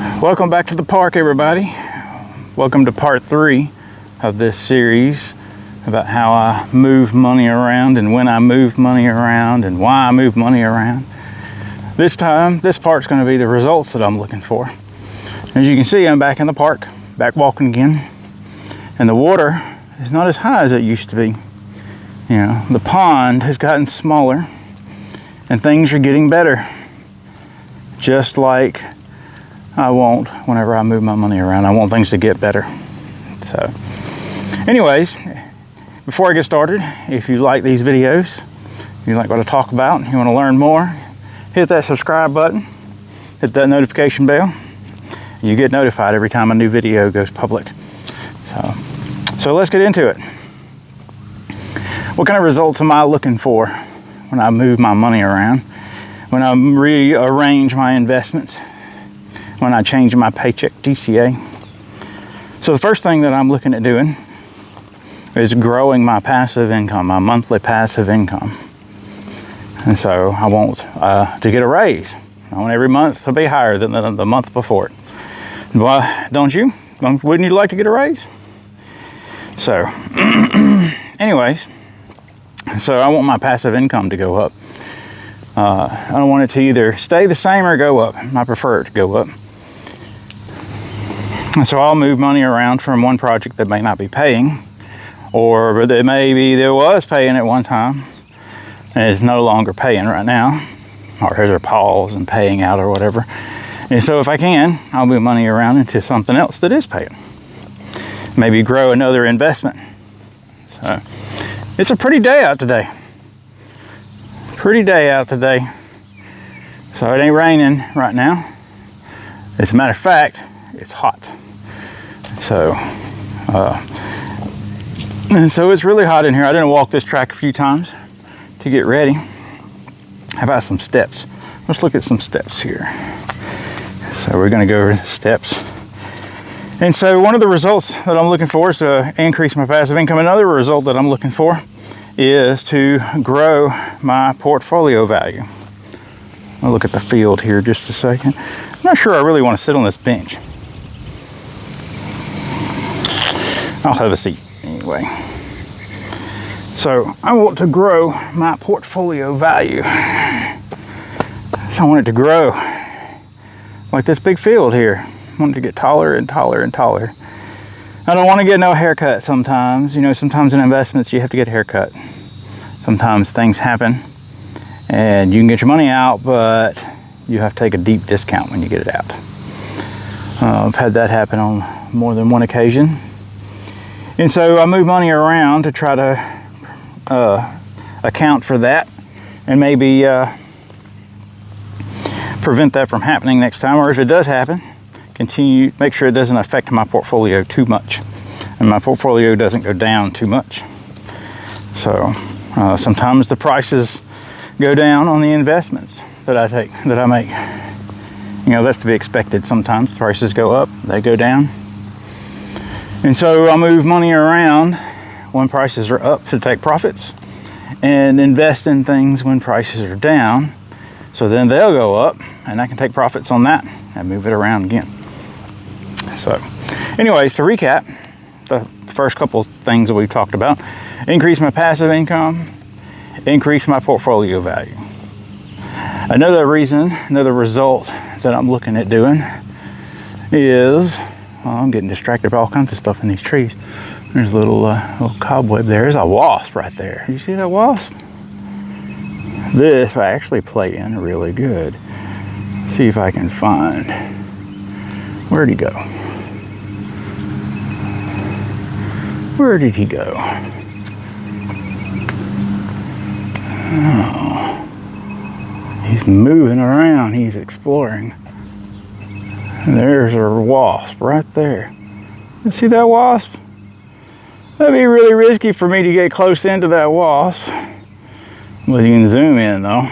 Welcome back to the park, everybody. Welcome to part 3 of this series about how I move money around and when I move money around and why I move money around. This time, this part's going to be the results that I'm looking for. As you can see, I'm back in the park, back walking again, and the water is not as high as it used to be. You know, the pond has gotten smaller and things are getting better. Just like I want whenever I move my money around. I want things to get better. So anyways, before I get started, if you like these videos, if you like what I talk about, you want to learn more, hit that subscribe button, hit that notification bell. You get notified every time a new video goes public. So let's get into it. What kind of results am I looking for when I move my money around? When I rearrange my investments? When I change my paycheck DCA? So the first thing that I'm looking at doing is growing my passive income, my monthly passive income. And so I want to get a raise. I want every month to be higher than the month before it. Why don't you? Wouldn't you like to get a raise? So anyways, so I want my passive income to go up. I don't want it to either stay the same or go up. I prefer it to go up. And so I'll move money around from one project that may not be paying, or that maybe there was paying at one time and is no longer paying right now, or has a pause and paying out or whatever. And so if I can, I'll move money around into something else that is paying. Maybe grow another investment. So it's a pretty day out today. Pretty day out today. So it ain't raining right now. As a matter of fact, it's hot. So it's really hot in here. I didn't walk this track a few times to get ready. How about some steps? Let's look at some steps here. So we're going to go over the steps. And so one of the results that I'm looking for is to increase my passive income. Another result that I'm looking for is to grow my portfolio value. I'll look at the field here just a second. I'm not sure I really want to sit on this bench. I'll have a seat anyway. So I want to grow my portfolio value. So I want it to grow like this big field here. I want it to get taller and taller and taller. I don't want to get no haircut sometimes. You know, sometimes in investments you have to get a haircut. Sometimes things happen and you can get your money out, but you have to take a deep discount when you get it out. I've had that happen on more than one occasion. And so I move money around to try to account for that and maybe prevent that from happening next time. Or if it does happen, make sure it doesn't affect my portfolio too much and my portfolio doesn't go down too much. So sometimes the prices go down on the investments that I make. You know, that's to be expected. Sometimes prices go up, they go down. And so I move money around when prices are up to take profits and invest in things when prices are down. So then they'll go up and I can take profits on that and move it around again. So anyways, to recap, the first couple of things that we've talked about: increase my passive income, increase my portfolio value. Another result that I'm looking at doing is, I'm getting distracted by all kinds of stuff in these trees. There's a little cobweb there. There's a wasp right there. You see that wasp? This will actually play in really good. Let's see if I can find, where'd he go? Where did he go? Oh, he's moving around. He's exploring. There's a wasp right there. You see that wasp? That'd be really risky for me to get close into that wasp. Well, you can zoom in though.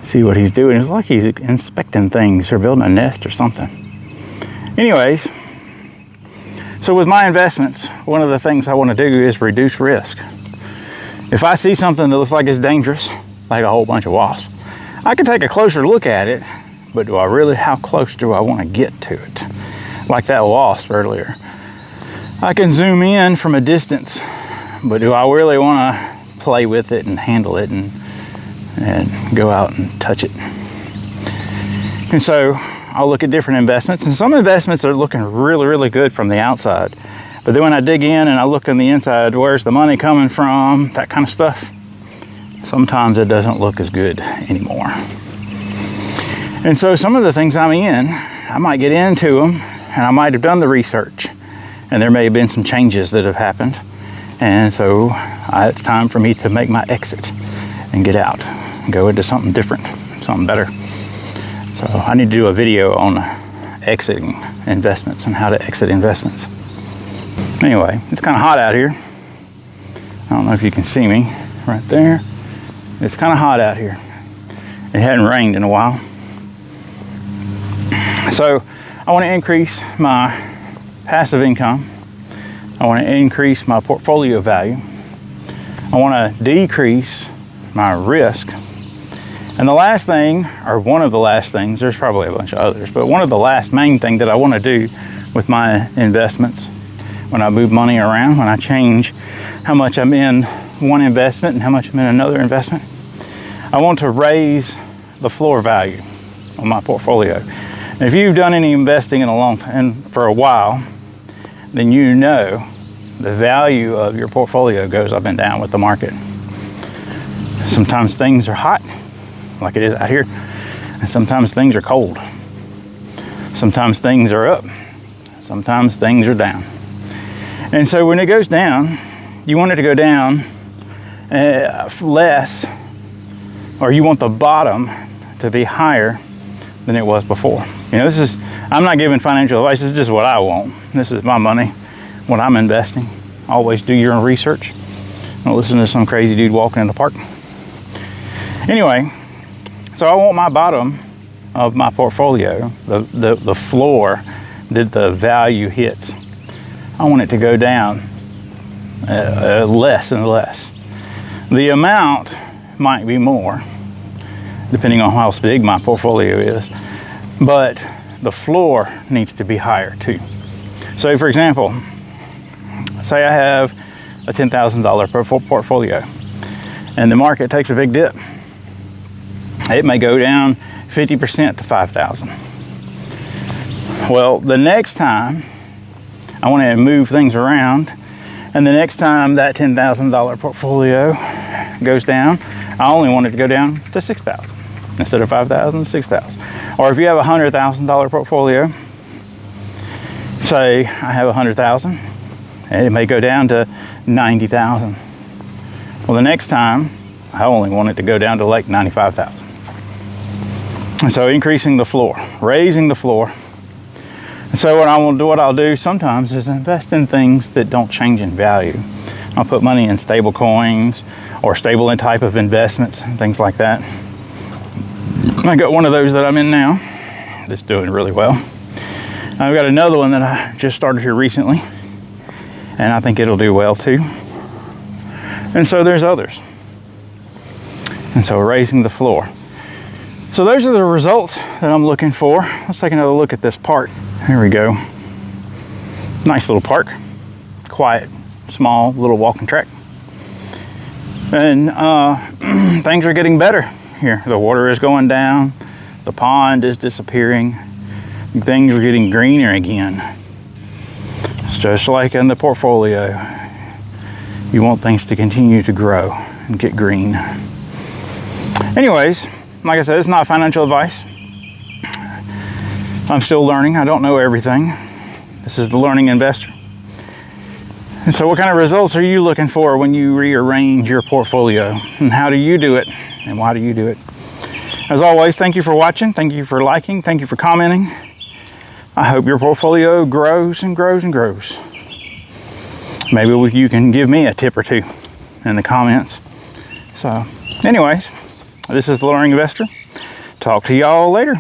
See what he's doing. It's like he's inspecting things or building a nest or something. Anyways, so with my investments, one of the things I want to do is reduce risk. If I see something that looks like it's dangerous, like a whole bunch of wasps, I can take a closer look at it but how close do I want to get to it? Like that wasp earlier. I can zoom in from a distance, but do I really want to play with it and handle it and go out and touch it? And so I'll look at different investments, and some investments are looking really, really good from the outside. But then when I dig in and I look on the inside, where's the money coming from, that kind of stuff, sometimes it doesn't look as good anymore. And so some of the things I'm in, I might get into them, and I might have done the research, and there may have been some changes that have happened. And so it's time for me to make my exit and get out and go into something different, something better. So I need to do a video on exiting investments and how to exit investments. Anyway, it's kind of hot out here. I don't know if you can see me right there. It's kind of hot out here. It hadn't rained in a while. So I want to increase my passive income. I want to increase my portfolio value. I want to decrease my risk. And the last thing, or one of the last things, there's probably a bunch of others, but one of the last main thing that I want to do with my investments, when I move money around, when I change how much I'm in one investment and how much I'm in another investment, I want to raise the floor value on my portfolio. And if you've done any investing in a long time, for a while, then you know the value of your portfolio goes up and down with the market. Sometimes things are hot, like it is out here, and sometimes things are cold. Sometimes things are up, sometimes things are down. And so when it goes down, you want it to go down less, or you want the bottom to be higher than it was before. You know, I'm not giving financial advice, this is just what I want. This is my money, what I'm investing. Always do your own research. Don't listen to some crazy dude walking in the park. Anyway, so I want my bottom of my portfolio, the floor that the value hits, I want it to go down less and less. The amount might be more, depending on how big my portfolio is, but the floor needs to be higher too. So for example, say I have a $10,000 portfolio and the market takes a big dip. It may go down 50% to 5,000. Well, the next time I want to move things around, and the next time that $10,000 portfolio goes down, I only want it to go down to 6,000 instead of 5,000, 6,000. Or if you have a $100,000 portfolio, say I have 100,000, and it may go down to 90,000. Well, the next time I only want it to go down to like 95,000. And so increasing the floor, raising the floor. And so what I'll do sometimes is invest in things that don't change in value. I'll put money in stable coins or stable in type of investments and things like that. I got one of those that I'm in now that's doing really well. I've got another one that I just started here recently, and I think it'll do well too. And so there's others. And so raising the floor. So those are the results that I'm looking for. Let's take another look at this park. Here we go. Nice little park. Quiet, small, little walking track. And things are getting better here. The water is going down. The pond is disappearing. Things are getting greener again. It's just like in the portfolio. You want things to continue to grow and get green. Anyways, like I said, it's not financial advice. I'm still learning. I don't know everything. This is the learning investor. And so what kind of results are you looking for when you rearrange your portfolio? And how do you do it? And why do you do it? As always, thank you for watching. Thank you for liking. Thank you for commenting. I hope your portfolio grows and grows and grows. Maybe you can give me a tip or two in the comments. So anyways, this is the Learning Investor. Talk to y'all later.